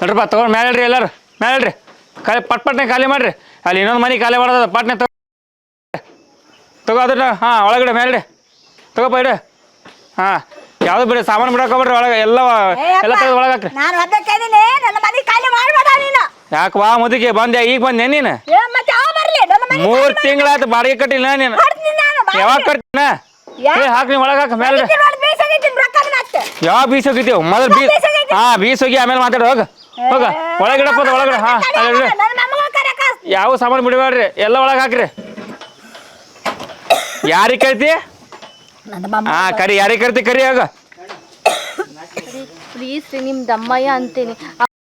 ನಡ್ರಪ್ಪ ತಗೊಂಡು ಮೇಲೆ ಹೇಳ್ರಿ ಎಲ್ಲಾರು ಮೇಲೆ ಹೇಳ್ರಿ ಖಾಲಿ ಪಟ್ನೆ ಖಾಲಿ ಮಾಡ್ರಿ ಅಲ್ಲಿ ಇನ್ನೊಂದು ಮನೆ ಖಾಲಿ ಮಾಡೋದ ಪಟ್ನೆ ತಗೋ ಅದನ್ನ ಹಾಂ ಒಳಗಡೆ ಮೇಲೆ ತಗೋಪ್ಪ ಇಡು ಹಾಂ ಯಾವ್ದು ಬಿಡಿ ಸಾಮಾನು ಬಿಡಕೋಬಿಡ್ರಿ ಒಳಗೆ ಎಲ್ಲ ತೆಗೆದು ಒಳಗೆ ಹಾಕ್ರಿ. ನಾನು ಅದಕ್ಕೇನೆ ನನ್ನ ಮನೆ ಖಾಲಿ ಮಾಡಬೇಡ ನೀನು. ಯಾಕೆ ಬಾ ಮುದಿಗೆ ಬಂದೆ ಈಗ ಬಂದೆ ನೀನು 3 ತಿಂಗಳಾಯ್ತು ಬಾಡಿಗೆ ಕಟ್ಟಿಲ್ಲ ನೀನು ಯಾವಾಗ ಕಟ್ತೀನ ಹಾಕಿ ನೀವು ಒಳಗೆ ಹಾಕ ಮೇಲೆ ಯಾವ ಬೀಸ್ ಹೋಗಿದ್ದೀವಿ ಮೊದಲು ಬೀಸ್ ಹೋಗಿ ಆಮೇಲೆ ಮಾತಾಡು ಹೋಗ ಹೋಗ ಒಳಗಿಡಪ್ಪ ಒಳಗಡೆ ಹಾಂ ಯಾವ ಸಾಮಾನು ಬಿಡಬೇಡ್ರಿ ಎಲ್ಲ ಒಳಗೆ ಹಾಕ್ರಿ. ಯಾರಿಗೆ ಕರಿತಿ ಹಾಂ ಕರಿ ಯಾರಿಗೆ ಕರಿತಿ ಕರಿ ಹೋಗ ಪ್ಲೀಸ್ ರೀ ನಿಮ್ಮ ದಮ್ಮಯ್ಯ ಅಂತೀನಿ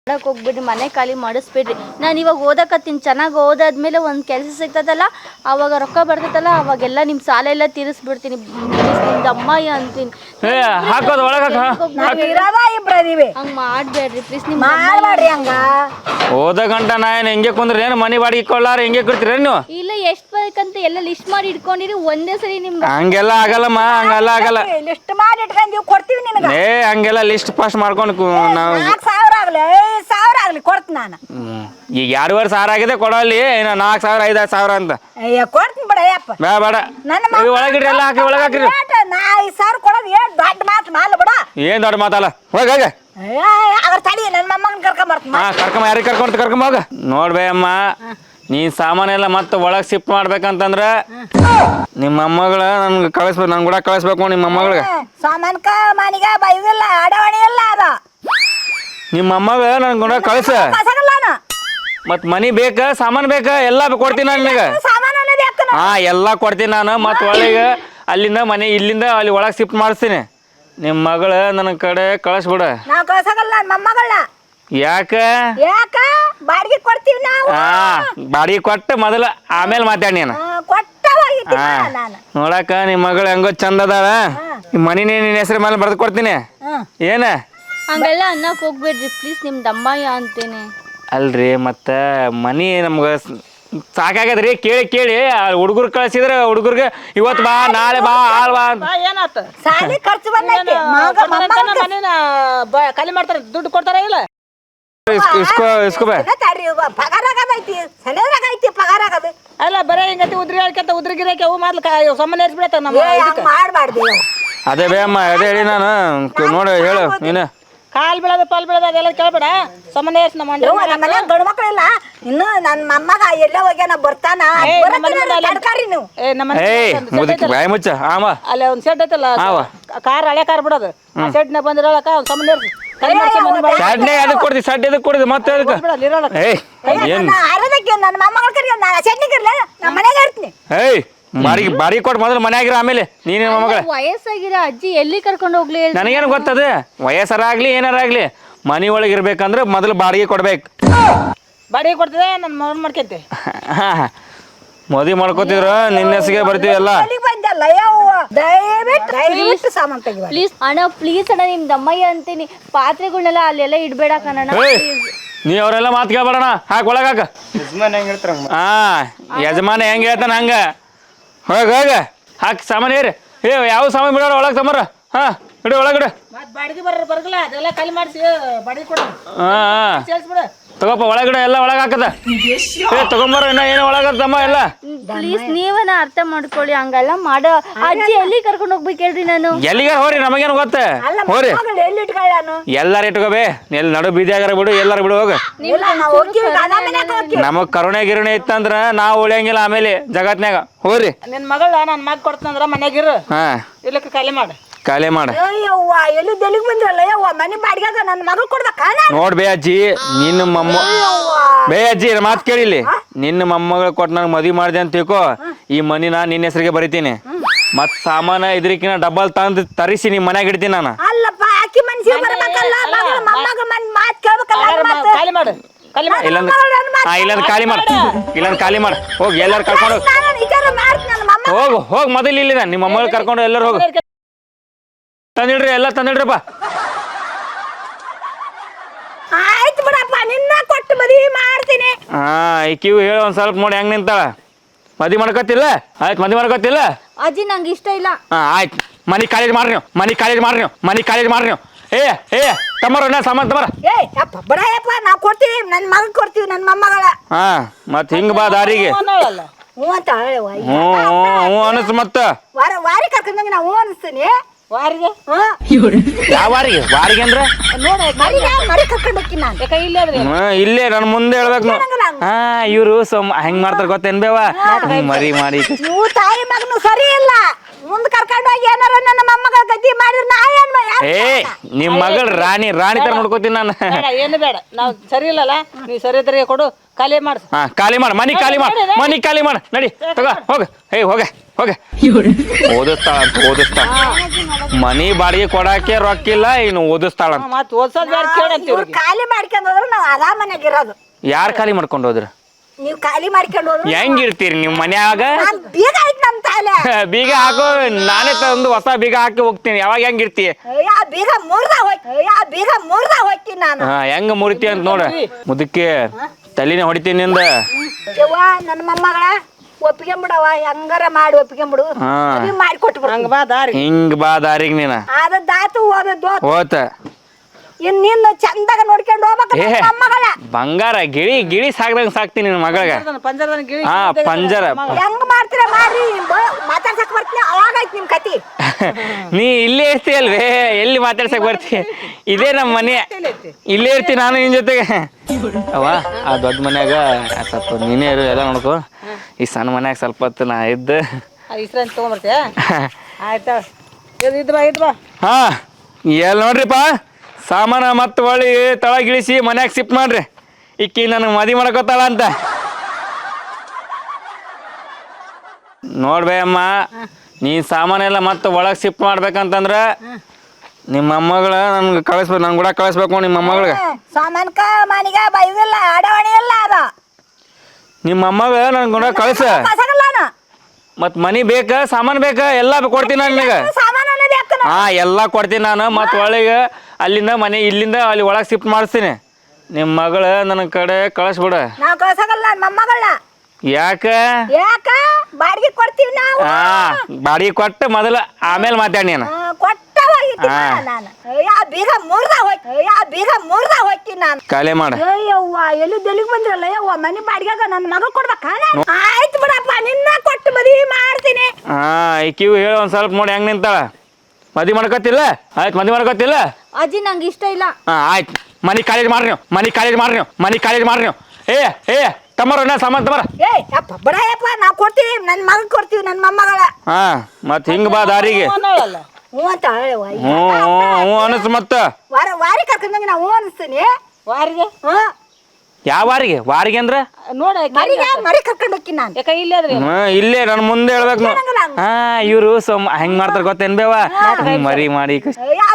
ಮಾಡಕ್ಕೆ ಹೋಗ್ಬಿಡ್ರಿ ಮನೆ ಖಾಲಿ ಮಾಡಿಸ್ಬೇಡ್ರಿ. ನಾನು ಇವಾಗ ಓದಕತ್ತೀನಿ ಚೆನ್ನಾಗಿ ಓದಾದ್ಮೇಲೆ ಒಂದು ಕೆಲಸ ಸಿಗ್ತದಲ್ಲ ಅವಾಗ ರೊಕ್ಕ ಬರ್ತೈತಲ್ಲ ಅವಾಗೆಲ್ಲ ನಿಮ್ಮ ಸಾಲ ಎಲ್ಲ ತೀರಿಸ್ಬಿಡ್ತೀನಿ. ಪ್ಲೀಸ್ ನಿಮ್ಮ ದಮ್ಮಯ್ಯ ಅಂತೀನಿ ಹಾಕೋದು ಒಳಗೆ ಹಂಗೆ ಮಾಡಬೇಡ್ರಿ ಪ್ಲೀಸ್ ನಿಮ್ಮ ಮಾಡ್ಬೇಡ್ರಿ ಹಂಗ. ಓದ ಗಂಟ ನಾ ಏನು ಹೆಂಗೆ ಕುಂದ್ರಿ ಏನು ಮನೆ ಬಾಡಿಗೆ ಕೊಳ್ಳಾರ ಹೆಂಗೆ ಕೊಡ್ತೀರ ನೀವು? ಇಲ್ಲ ಎಷ್ಟು ಬೇಕಂತ ಎಲ್ಲ ಲಿಸ್ಟ್ ಮಾಡಿ ಇಟ್ಕೊಂಡಿರಿ ಒಂದೇ ಸರಿ ನಿಮ್ಗೆ ಹಂಗೆಲ್ಲ ಆಗಲ್ಲಮ್ಮ ಹಂಗೆಲ್ಲ ಆಗಲ್ಲ. ಲಿಸ್ಟ್ ಮಾಡಿ ಇಟ್ಕೊಂಡ್ತೀವಿ ಕೊಡ್ತೀವಿ ನಿನಗೆ. ಹಂಗೆಲ್ಲ ಲಿಸ್ಟ್ ಪಾಸ್ ಮಾಡ್ಕೊಂಡು ನಾವು 4,000 ಆಗಲಿ 5,000 ಆಗಲಿ ಕೊಡ್ತೀನಿ ನಾನು. ಈಗ 2,500 ಆಗಿದೆ ಕೊಡಲ್ಲಿ ಇನ್ನು 4,000 5,000 ಅಂತ ಕೊಡ್ತೀನಿ ಬಿಡ ಯಪ್ಪ ಬೇಡ ಒಳಗಿಡ್ರಿ ಎಲ್ಲ ಹಾಕಿ ಒಳಗೆ ಹಾಕ್ರಿ. 5,000 ಕೊಡೋದು ಏನು ದೊಡ್ಡ ಮಾತು ಮಾಲ ಬಿಡ. ಏನು ದೊಡ್ಡ ಮಾತಲ್ಲ ಹೋಗ ಅದ್ರ ತಡಿ ನನ್ನ ಮೊಮ್ಮಗನ ಕರ್ಕೊಂಬರ್ತೀನಿ. ಕರ್ಕೊಂಬ ಯಾರಿಗೆ ಕರ್ಕೊಂಬ ಹೋಗ ನೋಡ್ಬೇ ಅಮ್ಮ ನೀನ್ ಸಾಮಾನೆಲ್ಲ ಮತ್ತೆ ಒಳಗೆ ಶಿಫ್ಟ್ ಮಾಡ್ಬೇಕಂತಂದ್ರ ನಿಮ್ಮ ಮೊಮ್ಮಗಳ ನನ್ಗೆ ಕಳಿಸ್ಬೇಕು ನನ್ ಕೂಡ ಕಳಿಸ್ಬೇಕು ನಿಮ್ಮ ಮೊಮ್ಮಗಳಿಗೆ ಸಾಮಾನ್ಕ ಮನಿಗ ಬೈದಿಲ್ಲ ಅಡವಣಿ ಇಲ್ಲ ಅದ ನಿಮ್ಮ ಮೊಮ್ಮಗ ನನ್ ಕೂಡ ಕಳಿಸ ಮತ್ ಮನಿ ಬೇಕ ಸಾಮಾನು ಬೇಕ ಎಲ್ಲ ಕೊಡ್ತೀನಿ ನಾನು ನಿನಗೆ ಹಾ ಎಲ್ಲ ಕೊಡ್ತೀನಿ ನಾನು ಮತ್ ಒಳಗೆ ಅಲ್ಲಿಂದ ಮನೆ ಇಲ್ಲಿಂದ ಅಲ್ಲಿ ಒಳಗೆ ಶಿಫ್ಟ್ ಮಾಡಿಸ್ತೀನಿ ನಿಮ್ಮ ಮಗಳ ನನ್ನ ಕಡೆ ಕಳಿಸ್ಬಿಡ. ನಾವು ಕಳ್ಸಕಲ್ಲ ಮೊಮ್ಮಗಳನ್ನ ಯಾಕ ಯಾಕ ಬಾಡಿಗೆ ಕೊಡ್ತೀವಿ ನಾವು. ಬಾಡಿಗೆ ಕೊಟ್ಟು ಮೊದಲು ಆಮೇಲೆ ಮಾತಾಡಿ ನೀನು ನೋಡಕ ನಿಮ್ಮ ಮಗಳು ಹೆಂಗೋ ಚಂದ ಅದಾಳ ಮನಿ ನಿನ್ನ ಹೆಸರು ಮೇಲೆ ಬರ್ದು ಕೊಡ್ತೀನಿ ಏನ ಹಂಗೆಲ್ಲ ಅನ್ನಕ್ಕೆ ಹೋಗ್ಬೇಡ್ರಿ ಪ್ಲೀಸ್ ನಿಮ್ಮ ದಮ್ಮಯ್ಯ ಅಂತೀನಿ. ಅಲ್ರಿ ಮತ್ತ ಮನಿ ನಮ್ಗೆ ಸಾಕಾಗದ್ರಿ ಕೇಳಿ ಕೇಳಿ ಹುಡುಗರು ಕಳ್ಸಿದ್ರ ಹುಡುಗರ್ಗೆ ಇವತ್ತು ಬಾ ನಾಳೆ ಬಾ ಆಳ್ ಬಾ ಏನಾತ ಸಾಲಿ ಖರ್ಚು ಬಂದೈತಿ ಮನೇನ ಖಾಲಿ ಮಾಡ್ತಾರ ದುಡ್ಡು ಕೊಡ್ತಾರ ಇಲ್ಲ ಇಸ್ಕೋ ಪಗಾರ ಆಗದೈತಿ ಸಲದ್ರಾಗ ಐತಿ ಪಗಾರ ಆಗದ ಅಲ್ಲ ಬರೇ ಹಿಂಗತಿ ಉದ್ರಿ ಹೇಳ್ಕಂತ ಉದ್ರಿ ಗಿರಕ್ಕೆ ಅವು ಮೊದ್ಲು ಸೊಮ್ಮನೆ ಏರ್ಸ್ಬಿಡತ್ತ ನಮ್ಮ ಮಾಡ್ಬಾರ್ದು. ಅದೇ ಬೇ ಅಮ್ಮ ಅದೇ ಹೇಳಿ ನಾನು ನೋಡಿ ಹೇಳು ನೀನು ಕಾಲ್ ಬೀಳೋದು ಪಾಲ್ ಬೀಳೋದು ಅದೆಲ್ಲ ಕೇಳ್ಬೇಡ ಸೊಮ್ಮನೆ ಏರ್ಸ್ ನಮ್ಮ ಮನೆ ಗಂಡು ಮಕ್ಕಳಿಲ್ಲ ಇನ್ನು ನನ್ನ ಮೊಮ್ಮಗ ಎಲ್ಲೇ ಹೋಗ್ಯಾನ ಬರ್ತಾನ ನೀವು ಬಾಯಿ ಮುಚ್ಚ ಆಮ ಅಲ್ಲಿ ಒಂದ್ ಸೆಡ್ ಐತಲ್ಲ ಕಾರ್ ಹಳೆ ಕಾರ್ ಬಿಡೋದು ಸೆಡ್ ನ ಬಂದಿರೋಳಕ ಒಂದ್ ಸೊಮ್ಮನೆ ಏರ್ಸಿ ಸಡ್ನೆ ಅದಕ್ಕೆ ಕೊಡ್ತಿ ಸಡ್ ಇದಕ್ಕೆ ಕೊಡ್ತಿ ಮತ್ತೆ ಅದಕ್ಕೆ ನನ್ನ ಮೊಮ್ಮಗಳ ಕರಿ ಚಟ್ನಿ ಕರ್ಲ ನಮ್ಮ ಮನೆಗೆ ಇರ್ತೀನಿ. ಬಾರಿ ಕೊಟ್ಟು ಮೊದಲು ಮನೆ ಆಗಿರ ಆಮೇಲೆ ನೀನೇ ಮೊಮ್ಮಗಳ ವಯಸ್ಸಾಗಿರೋ ಅಜ್ಜಿ ಎಲ್ಲಿ ಕರ್ಕೊಂಡು ಹೋಗ್ಲಿ ನನಗೇನು ಗೊತ್ತದ ವಯಸ್ಸರಾಗ್ಲಿ ಏನಾರಾಗ್ಲಿ ಮನಿ ಒಳಗೆ ಇರ್ಬೇಕಂದ್ರೆ ಮೊದಲು ಬಾಡಿಗೆ ಕೊಡ್ಬೇಕು. ಬಾಡಿಗೆ ಕೊಡ್ತದೆ ನನ್ನ ಮಗನ್ ಮಾಡ್ಕೊಂತೆ ಮದುವೆ ಮಾಡ್ಕೋತಿದ್ರು ನಿನ್ನ ಹೆಸರಿಗೆ ಬರ್ತೀವಿ ಎಲ್ಲ ಪ್ಲೀಸ್ ಅಣ್ಣ ಪ್ಲೀಸ್ ಅಣ್ಣ ನಿಮ್ ದಮ್ಮಯ್ಯ ಅಂತೀನಿ ಪಾತ್ರೆಗಳನ್ನೆಲ್ಲ ಅಲ್ಲೆಲ್ಲ ಇಡ್ಬೇಡ ಕಣ ನೀ ಅವರೆಲ್ಲ ಮಾತು ಕೇಳ್ಬೇಡಣ ಹಾಕ್ ಒಳಗ ಹಾಕ ಯಜಮಾನ ಹೆಂಗ ಹೇಳ್ತಾನ ಹಂಗ ಹೋಗ ಹೋಗ ಹಾಕಿ ಸಾಮಾನು ಏರಿ ಯಾವ ಸಾಮಾನು ಬಿಡೋಣ ಒಳಗೆ ತಮ್ಮರ ಹಾ ಇಡು ಒಳಗಿಡ ಬಾಡಿಗೆ ಬರಲ್ಲ ಅದೆಲ್ಲ ಖಾಲಿ ಮಾಡಿಸಿ ಬಾಡಿಗೆ ಕೊಡ ತಗೋಪ್ಪ ಒಳಗಡೆ ಎಲ್ಲ ಒಳಗೆ ಹಾಕದ ತಗೊಂಬರ ಇನ್ನ ಏನು ಒಳಗತ್ತಮ್ಮ ಎಲ್ಲ ಪ್ಲೀಸ್ ನೀವನ್ನ ಅರ್ಥ ಮಾಡ್ಕೊಳ್ಳಿ ಹಂಗೆಲ್ಲ ಮಾಡೋ ಅಜ್ಜಿ ಎಲ್ಲಿ ಕರ್ಕೊಂಡು ಹೋಗ್ಬೇಕು ಹೇಳ್ರಿ ನಾನು ಎಲ್ಲಿಗೆ ಹೋರಿ ನಮಗೇನು ಗೊತ್ತ ಹೋರಿ ಎಲ್ಲಾರು ಇಟ್ಕೋಬೇ ಎಲ್ಲಿ ನಡು ಬೀದಿಯಾಗಾರ ಬಿಡು ಎಲ್ಲಾರು ಬಿಡು ಹೋಗ ನಮಗ್ ಕರುಣೆ ಗಿರುಣೆ ಇತ್ತಂದ್ರ ನಾವು ಉಳಿಯಂಗಿಲ್ಲ ಆಮೇಲೆ ಜಗತ್ನ್ಯಾಗ ಹೋರಿ ನಿನ್ ಮಗಳ ನನ್ ಮಗ ಕೊಡ್ತಂದ್ರ ಮನ್ಯಾಗಿರು ಇಲ್ಲಕ್ಕೆ ಖಾಲಿ ಮಾಡ ನೋಡ್ ಬೇ ಅಜ್ಜಿ ನಿನ್ನ ಮೊಮ್ಮ ಬೇ ಅಜ್ಜಿ ಮಾತು ಕೇಳಿಲಿ ನಿನ್ನ ಮೊಮ್ಮಗಳು ಕೊಟ್ಟು ನಂಗೆ ಮದ್ವಿ ಮಾಡಿದೆ ಅಂತ ತಿಳ್ಕೊ ಈ ಮನಿ ನಾ ನಿನ್ನ ಹೆಸರಿಗೆ ಬರಿತೀನಿ ಮತ್ ಸಾಮಾನ ಇದ್ರಕಿನ ಡಬಲ್ ತಂದು ತರಿಸಿ ನಿಮ್ ಮನ್ಯಾಗ ಇಡ್ತೀನಿ ನಾನು ಇಲ್ಲಂದ್ ಖಾಲಿ ಮಾಡ ಹೋಗಿ ಎಲ್ಲಾರು ಕರ್ಕೊಂಡು ಹೋಗ್ ಮೊದಲು ಇಲ್ಲಿದ ನಿಮ್ಮ ಮೊಮ್ಮಗಳು ಕರ್ಕೊಂಡು ಎಲ್ಲರೂ ಹೋಗು ತಂದಿಡ್ರಿ ಎಲ್ಲ ತಂದಿಡ್ರಪ್ಪ ಆಯ್ತು ಬಿಡಪ್ಪ ನಿನ್ನ ಕೊಟ್ಟು ಮದುವೆ ಮಾಡ್ತೀನಿ. ಈಕಿವು ಹೇಳಿ ಒಂದ್ ಸ್ವಲ್ಪ ನೋಡಿ ಹೆಂಗ್ ನಿಂತಾಳ ಮದ್ವಿ ಮಾಡ್ಕೊತಿಲ್ಲ ಆಯ್ತು ಮದ್ವಿ ಮಾಡ್ಕೊತಿಲ್ಲ ಅಜ್ಜಿ ನಂಗೆ ಇಷ್ಟ ಇಲ್ಲ. ಆಯ್ತು ಮನಿ ಕಾಲೇಜ್ ಮಾಡ್ರಿ ನೀವು ಏ ಏ ತಮ್ಮರ ಸಾಮಾನ್ ತಮ್ಮರ. ಏ ಯಪ್ಪ ಬಡಯಪ್ಪ ನಾವು ಕೊಡ್ತೀವಿ ನನ್ನ ಮಗನ್ ಕೊಡ್ತೀವಿ ನನ್ನ ಮೊಮ್ಮಗಳ. ಹಾ ಮತ್ ಹಿಂಗ್ ಬಾ ದಾರಿಗೆ. ಹ್ಞೂ ಅಂತ ಹೇಳುವ. ಹ್ಞೂ ಅನಸ್ ಮತ್ತ ವಾರಿ ಕರ್ಕೊಂಡಂಗೆ ನಾವು ಹ್ಞೂ ಅನಿಸ್ತೀನಿ. ವಾರಿಗೆ ಯಾವ ವಾರಿಗೆ ವಾರಿಗೆ ಅಂದ್ರ ಮರಿ ಕರ್ಕೊಂಡು ಹೋಗ್ತೀನಿ ನಾನು. ಯಾಕ ಇಲ್ಲೇ ಅದ್ರಿ ಇಲ್ಲೇ ನನ್ ಮುಂದೆ ಹೇಳ್ಬೇಕು ಹಾ ಇವ್ರು ಹೆಂಗ್ ಮಾಡ್ತಾರ ಗೊತ್ತೇನ್ ಬೇವ ಮರಿ ಮಾಡಿ ನೀವು ತಾಯಿ ಮಗನು ಸರಿ ಇಲ್ಲ. ಮುಂದ್ ಕರ್ಕೊಂಡು ಹೋಗಿ ಏನಾರ ನನ್ನ ಮೊಮ್ಮಗಳ ಗತಿ ಮಾಡಿದ್ರೆ ನಾ ಏನ್ ಏ ನಿಮ್ ಮಗಳು ರಾಣಿ ತರ ನೋಡ್ಕೋತೀನಿ ನಾನು. ಏನು ಬೇಡ ನಾವು ಸರಿ ಇಲ್ಲಲ್ಲ ನೀವು ಸರಿ ಇದ್ರೆ ಕೊಡು ಖಾಲಿ ಮಾಡು. ಹಾ ಖಾಲಿ ಮಾಡ ಮನಿ ಖಾಲಿ ಮಾಡ ನಡಿ ತಗೋ ಹೋಗ ಏ ಹೋಗ ಓದಿಸ್ತಾಳ ಅಂತ ಓದಿಸ್ತಾಳ. ಮನಿ ಬಾಡಿಗೆ ಕೊಡಾಕೆ ರೊಕ್ಕಿಲ್ಲ ಇನ್ನು ಓದಿಸ್ತಾಳ ಅಂತ. ಮತ್ ಓದ್ಸೋದ್ ಬೇಡ ಕೇಳಂತೀವಿ. ಖಾಲಿ ಮಾಡ್ಕೊಂಡು ಹೋದ್ರೆ ನಾವು ಆರಾಮನಾಗ ಇರೋದು. ಯಾರ್ ಖಾಲಿ ಮಾಡ್ಕೊಂಡು ಹೋದ್ರ ನೀವು ಖಾಲಿ ಮಾಡ್ಕೊಂಡು ಹೋದ್ರೆ ಹೆಂಗಿರ್ತೀರಿ ನಿಮ್ ಮನ್ಯಾಗ? ಬೀಗ ಐತ್ ನಮ್ ತಾಲೆ. ಬೀಗ ಹಾಕೋ ನಾನೇ ತಂದು ಹೊಸ ಬೀಗ ಹಾಕಿ ಹೋಗ್ತೀನಿ. ಯಾವಾಗ ಹೆಂಗಿರ್ತಿ? ಬೀಗ ಮುರ್ದ ಹೋಗ್ತೀನಿ ನಾನು. ಹಾ ಹೆಂಗ ಮುರಿತಿ ಅಂತ ನೋಡ ಮುದಕ್ಕೆ ತಲಿನೇ ಹೊಡಿತೀನಿ ನಿಂದ. ನನ್ನ ಮೊಮ್ಮಗಳ ಒಪ್ಪಿಗೆಂಬಿಡವ ಹೆಂಗಾರ ಮಾಡಿ ಒಪ್ಪಿಗೆಂಬಿಡು. ಮಾಡಿ ಕೊಟ್ಟು ಹಂಗ ಬಾ ದಾರಿ ಹಿಂಗ್ ಬಾ ದಾರಿಗ್ ನೀನ ಆದದ್ದಾತು ಓದದ್ದು ಹೋತ ಇನ್ ನಿನ್ನ ಚಂದಾಗ ನೋಡ್ಕೊಂಡು ಹೋಗ್ಬೇಕು ಮೊಮ್ಮಗಳ. ಬಂಗಾರ ಗಿಳಿ ಸಾಕ್ದಂಗ ಸಾಕ್ತೀನಿ ನಿನ್ ಮಗಳಿಗೆ. ಪಂಜರದನ್ನ ಗಿಳಿ ಹಾ ಪಂಜರ ಹೆಂಗ್ ಮಾಡ್ತೀರ ಮಾಡ್ರಿ. ಮಾತಾಡ್ಸಕ್ ಬರ್ತೀನಿ ಅವಾಗೈತ್ ನಿಮ್ ಕತಿ. ನೀ ಇಲ್ಲೇ ಇರ್ತೀಯಲ್ವೇ ಎಲ್ಲಿ ಮಾತಾಡ್ಸಕ್ ಬರ್ತಿ? ಇದೇ ನಮ್ಮ ಮನೆ ಇಲ್ಲೇ ಇರ್ತೀನಿ ನಾನು ನಿನ್ ಜೊತೆಗೆ. ಅವ ಆ ದೊಡ್ಡ ಮನ್ಯಾಗ ಸ್ವಲ್ಪ ನೀನೇ ಇರು ಎಲ್ಲ ನೋಡ್ಕೊ. ಈ ಸಣ್ಣ ಮನ್ಯಾಗ ಸ್ವಲ್ಪ ಹೊತ್ತು ನಾ ಇದ್ದು ಇಸ್ರಾಂತ ತಗೊಂಬರ್ತೀಯ? ಆಯ್ತಾ ಇದ್ ಬಾ ಹಾ ಎಲ್ಲಿ ನೋಡ್ರಿಪ್ಪ ಸಾಮಾನ ಮತ್ತೆ ಹೊಳ್ಳಿ ತಳಗಿಳಿಸಿ ಮನ್ಯಾಗ ಶಿಫ್ಟ್ ಮಾಡ್ರಿ. ಇಕ್ಕಿ ನನಗೆ ಮದಿ ಮಾಡ್ಕೋತಾಳ ಅಂತ ನೋಡ್ಬೇ ಅಮ್ಮ. ನೀ ಸಾಮಾನೆಲ್ಲ ಮತ್ತೆ ಒಳಗೆ ಶಿಫ್ಟ್ ಮಾಡ್ಬೇಕಂತಂದ್ರ ನಿಮ್ಮ ಮೊಮ್ಮಗಳ ನನ್ಗೆ ಕಳಿಸ್ಬೇಕು, ನನ್ ಕೂಡ ಕಳಿಸ್ಬೇಕು. ನಿಮ್ಮ ಮೊಮ್ಮಗಳಿಗೆ ಸಾಮಾನ್ಕ ಮನಿಗ ಬೈದಿಲ್ಲ ಆಡವಣಿ ಇಲ್ಲ ಅದ. ನಿಮ್ಮ ಮೊಮ್ಮಗ ನನ್ ಕೂಡ ಕಳಿಸ. ಮತ್ ಮನಿ ಬೇಕ ಸಾಮಾನು ಬೇಕ ಎಲ್ಲ ಕೊಡ್ತೀನಿ ನಾನು ನಿನಗೆ. ಹಾ ಎಲ್ಲ ಕೊಡ್ತೀನಿ ನಾನು. ಮತ್ ಒಳಗೆ ಅಲ್ಲಿಂದ ಮನೆ ಇಲ್ಲಿಂದ ಅಲ್ಲಿ ಒಳಗೆ ಶಿಫ್ಟ್ ಮಾಡಿಸ್ತೀನಿ. ನಿಮ್ಮ ಮಗಳ ನನ್ನ ಕಡೆ ಕಳಿಸ್ಬಿಡ. ನಾವು ಕಳ್ಸಕಲ್ಲ ಮೊಮ್ಮಗಳನ್ನ. ಯಾಕ ಬಾಡಿಗೆ ಕೊಡ್ತೀವಿ ನಾವು. ಹಾ ಬಾಡಿಗೆ ಕೊಟ್ಟು ಮೊದಲ ಆಮೇಲೆ ಮಾತಾಡಿ ನೀನು. ಬೀಗ ಮುರ್ದ ಹೋಗ್ತೀನಿ ನಾನು. ಖಾಲಿ ಮಾಡ. ಯವ್ವ ಎಲ್ಲಿಗೆ ಬಂದ್ರಲ್ಲ ಯವ್ವ ಮನೆ ಬಾಡಿಗೆಗ ನನ್ನ ಮಗ ಕೊಡ್ಬೇಕಾ? ಆಯ್ತು ಬಿಡಪ್ಪ ನಿನ್ನ ಕೊಟ್ಟು ಮದುವೆ ಮಾಡ್ತೀನಿ. ಹಾ ಈಕಿವು ಹೇಳಿ ಒಂದ್ ಸ್ವಲ್ಪ ನೋಡಿ ಹೆಂಗ್ ನಿಂತಾಳ. ಮದಿ ಮಾಡ್ಕೊತಿಲ್ಲ? ಆಯ್ತು ಮದಿ ಮಾಡ್ಕೊತಿಲ್ಲ? ಅಜ್ಜಿ ನಂಗೆ ಇಷ್ಟ ಇಲ್ಲ. ಹಾ ಆಯ್ತು ಮನಿ ಕಾಲೇಜ್ ಮಾಡ್ರಿ ನೀವು. ಏ ತಮ್ಮರ ಸಾಮಾನ್ ತಮ್ಮರ. ಏ ಯಪ್ಪ ಬಡಯಪ್ಪ ನಾವು ಕೊಡ್ತೀವಿ ನನ್ನ ಮಗನ್ ಕೊಡ್ತೀವಿ ನನ್ನ ಮೊಮ್ಮಗಳ. ಹಾ ಮತ್ ಹಿಂಗ್ ಬಾ ದಾರಿಗೆ. ಹ್ಞೂ ಅಂತ ಹೇಳುವ. ಹ್ಞೂ ಅನಸ್ ಮತ್ತ ವಾರಿ ಕರ್ಕೊಂಡಂಗೆ ನಾವು ಹ್ಞೂ ಅನಿಸ್ತೀನಿ. ವಾರಿಗೆ ಯಾವ ವಾರಿಗೆ ಅಂದ್ರ ನೋಡ ಮರಿ ಕರ್ಕೊಂಡು ಹೋಗ್ತೀನಿ ನಾನು. ಯಾಕ ಇಲ್ಲೇ ಅದ್ರಿ ಇಲ್ಲೇ ನನ್ ಮುಂದೆ ಹೇಳ್ಬೇಕು. ಹಾ ಇವ್ರು ಹೆಂಗ್ ಮಾಡ್ತಾರ ಗೊತ್ತೇನ್ ಬೇವ ಮರಿ ಮಾಡಿ.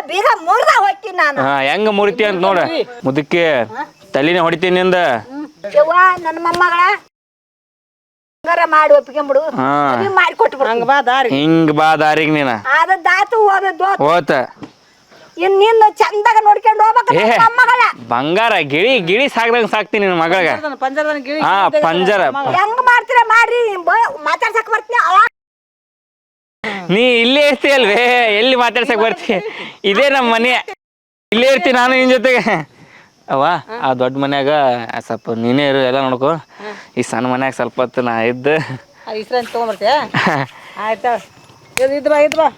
ಬೀಗ ಮುರ್ದ ಹೋಗ್ತೀನಿ ನಾನು. ಹಾ ಹೆಂಗ ಮುರಿತಿ ಅಂತ ನೋಡ ಮುದಕ್ಕೆ ತಲಿನೇ ಹೊಡಿತೀನಿ ನಿಂದ. ನನ್ನ ಮೊಮ್ಮಗಳ ಹೆಂಗಾರ ಮಾಡಿ ಒಪ್ಪಿಗೆಂಬಿಡು. ಮಾಡಿ ಕೊಟ್ಟು ಹಂಗ ಬಾ ದಾರಿ ಹಿಂಗ್ ಬಾ ದಾರಿಗ್ ನೀನ. ಆದದ್ದಾತು ಓದದ್ದು ಹೋತ ಇನ್ ನಿನ್ನ ಚಂದಾಗ ನೋಡ್ಕೊಂಡು ಹೋಗ್ಬೇಕು ಮೊಮ್ಮಗಳ. ಬಂಗಾರ ಗಿಳಿ ಸಾಕ್ದಂಗ ಸಾಕ್ತೀನಿ ನಿನ್ ಮಗಳಿಗೆ. ಪಂಜರದನ್ನ ಗಿಳಿ ಹಾ ಪಂಜರ ಹೆಂಗ್ ಮಾಡ್ತೀರ ಮಾಡ್ರಿ. ಮಾತಾಡ್ಸಕ್ ಬರ್ತೀನಿ ಅವಾಗ. ನೀ ಇಲ್ಲೇ ಇರ್ತೀಯಲ್ವೇ ಎಲ್ಲಿ ಮಾತಾಡ್ಸಕ್ ಬರ್ತಿ? ಇದೇ ನಮ್ಮ ಮನೆ ಇಲ್ಲೇ ಇರ್ತೀನಿ ನಾನು ನಿನ್ ಜೊತೆಗೆ. ಅವ ಆ ದೊಡ್ಡ ಮನ್ಯಾಗ ಸ್ವಲ್ಪ ನೀನೇ ಇರು ಎಲ್ಲ ನೋಡ್ಕೊ. ಈ ಸಣ್ಣ ಮನ್ಯಾಗ ಸ್ವಲ್ಪ ಹೊತ್ತು ನಾ ಇದ್ದು ಇಸ್ರಾಂತ ತಗೊಂಬರ್ತೀಯ? ಆಯ್ತಾ ಇದ್ ಬಾ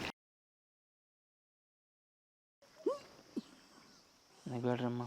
ಬೇಡ್ರಮ್ಮ.